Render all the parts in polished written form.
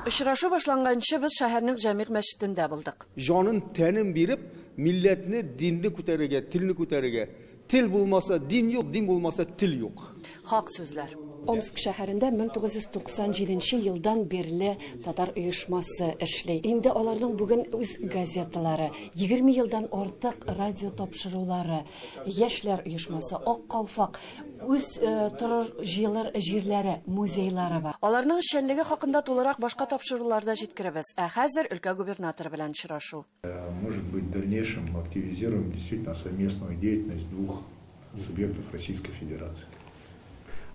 Очрашу башланганчы biz шәһәрнең Җәмигъ мәчетендә булдык. Жанын тәнен биреп, милләтне, динне күтәрергә, телне күтәрергә. Тел булмаса дин юк, дин булмаса тел юк. Хак сүзләр. Омск шәһәрендә 1997 елдан бирле татар оешмасы эшли. Инде аларның бүген үз газеталары, 20 елдан артык радио тапшырулары, яшьләр оешмасы, Ак калфак, үз торыр җирләре, музейлары бар. Аларның эшчәнлеге хакында тулырак башка тапшыруларда җиткерәбез. Хәзер өлкә губернатор белән очрашу. Может быть, в дальнейшем мы активизируем действительно совместную деятельность двух субъектов Российской Федерации.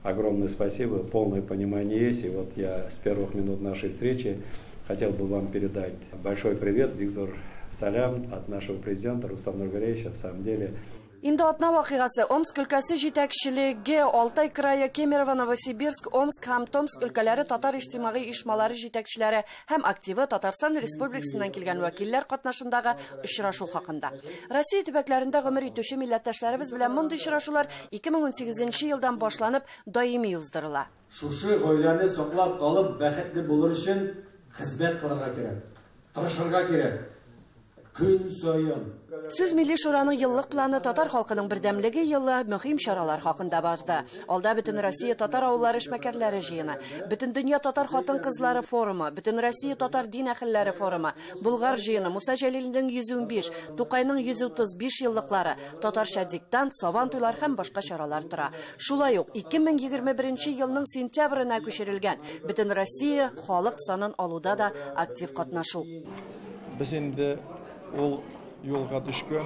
Огромное спасибо, полное понимание есть. И вот я с первых минут нашей встречи хотел бы вам передать большой привет, Виктор Салям, от нашего президента Рустама Нургалиевича. В самом деле... Инде атна вакыйгасы Омск өлкәсе җитәкчелеге, Алтай крае, Кемерово, Новосибирск, Омск һәм Томск өлкәләре татар иҗтимагый оешмалары җитәкчеләре һәм активы Татарстан Республикасыннан килгән вәкилләр катнашындагы очрашу хакында. Россия төбәкләрендә гомер итүче милләттәшләребез белән мондый очрашулар 2018 елдан башланып даими уздырыла. Шушы гаиләне саклап калып, бәхетле булыр өчен хезмәт кылырга кирәк. Тырышырга кирәк. Көн сайын. Сүз Милли шураның еллык планы татар халкының бердәмлеге елы мөһим чаралар хакында барды. Алда бөтен Россия татар авыллары эшмәкәрләре җыены, бөтен дөнья татар хатын-кызлары форумы, бөтен Россия татар дин әһелләре форумы, Булгар җыены, Муса Җәлилнең 115, Тукайның 135 еллыклары, татарча диктант, сабан туйлар һәм башка чаралар тора. Шулай ук 2021 елның сентябренә күчерелгән бөтен Россия халык санын алуда да актив катнашу. Без инде ул юлга düşкән,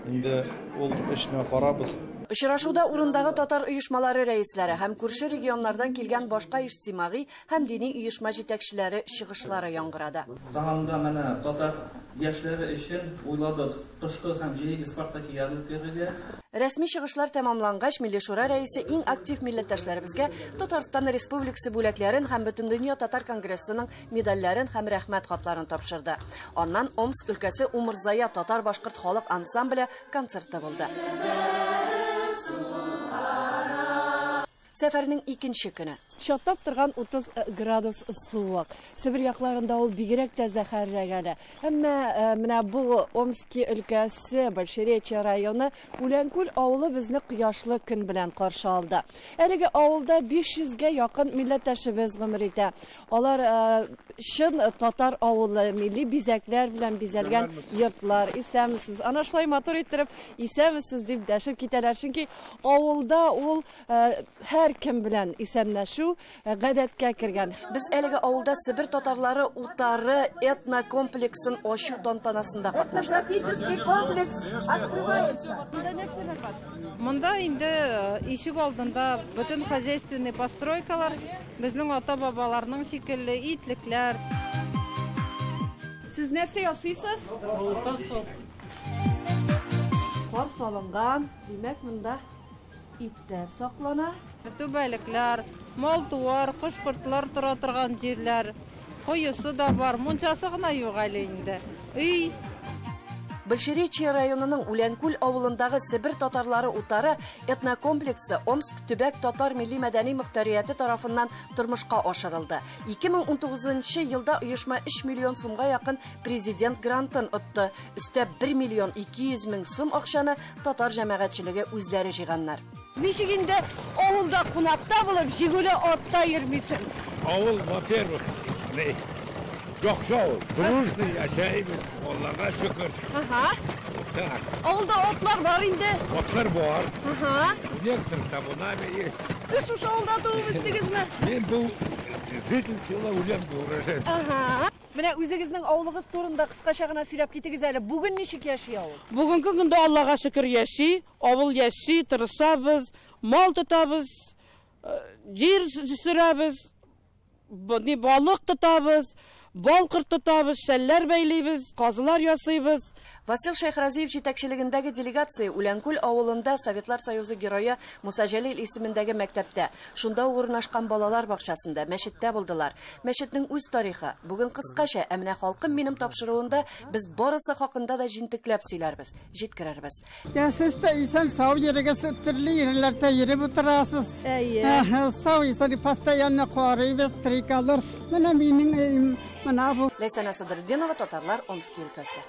инде ул эшне барабыз. Очрашуда урындагы татар оешмалары рәисләре һәм күрше регионнардан килгән башка иҗтимагый һәм дини оешма җитәкчеләре чыгышлары яңгырады. Тагында менә татар яшьләре өчен уйладык тышкы һәм җәйге спартакиада үткәрергә. Рәсми чыгышлар тәмамлангач, Милли шура рәисе иң актив милләттәшләребезгә Татарстан Республикасы бүләкләрен һәм бөтен дөнья татар конгрессының медальләрен һәм рәхмәт хатларын тапшырды. Аннан Омск өлкәсе Умырзая татар-башкорт халык ансамбле концерты булды. Сәфәрнең икенче көне. Чаттап торган 30 градус суык. Сибир якларында ул бигрәк тә зәһәрләгән. Әмма менә бу Омск өлкәсе, Большеречья районы, Үләнкүл авылы безне кояшлы көн белән каршы алды. Әлеге авылда 500-гә якын милләттәшебез гомер итә. Алар чын татар авылы, милли бизәкләр белән бизәлгән йортлар. Исәмсез, ана шулай матур иттереп, исәмсез дип дәшеп китәләр. Чөнки авылда ул һәр кем белән исәнләшү гадәткә кергән. Без әлеге авылда Сибир татарлары утары этнокомплексын ачу тантанасында катнаштык. Монда инде ишек алдында бөтен хозяйственный постройкалар, безнең ата-бабаларның шикелле итлекләр. Сез нәрсә ясыйсыз? Кар салынган, димәк монда иттәр саклана. Түбәлекләр, мал-туар, кош-кортлар тора торган җирләр, коесы да бар, мунчасы гына юк әле инде. Өй. Большеречья районының Үләнкүл авылындагы Сибир татарлары утары этнокомплексы Омск төбәк татар милли мәдәни мөхтәрияте тарафыннан тормышка ашырылды. 2019 елда оешма 3 миллион сумга якын президент грантын отты. Өстә 1 миллион 200 мең сум акчаны татар җәмәгатьчелеге үзләре җыйганнар. Ничек инде авылда кунакта булып, җигүле атта йөрмисең? Авыл, во-первых, яхшы авыл, дружный яшәйбез, Аллага шөкер. Так. Авылда атлар бар инде. Атлар бар. Некоторых табунами есть. Сез шушы авылда туып үстегезме? Мен бу житель села Үләнкүл урожай. Менә үзегезнең авылыгыз турында кыскача гына сөйләп китегез әле. Бүген ничек яши авыл? Бүгенге көндә Аллага шөкер яши, авыл яши, тырышабыз, мал тотабыз, җир сөрәбез, балык тотабыз, балкыр тотабыз, шәлләр бәйлибез, казылар ясыйбыз. Васил Шайхразиев җитәкчелегендәге делегация Үләнкүл авылында Советлар Союзы герое Муса Җәлил исемендәге мәктәптә, шунда урнашкан балалар бакчасында, мәчеттә булдылар. Мәчетнең үз тарихы, бүген кыскача, ә менә халкым минем тапшыруында без барысы хакында да җинтекләп сөйләрбез, җиткерербез. Сез дә исән сау җиргә төрле җирләрдә йөреп утырасыз. Сау исән постоянно карыйбыз, трикалар. Менә минем өем, менә бу. Ләйсәнә Садырдинова, татарлар, Омск өлкәсе.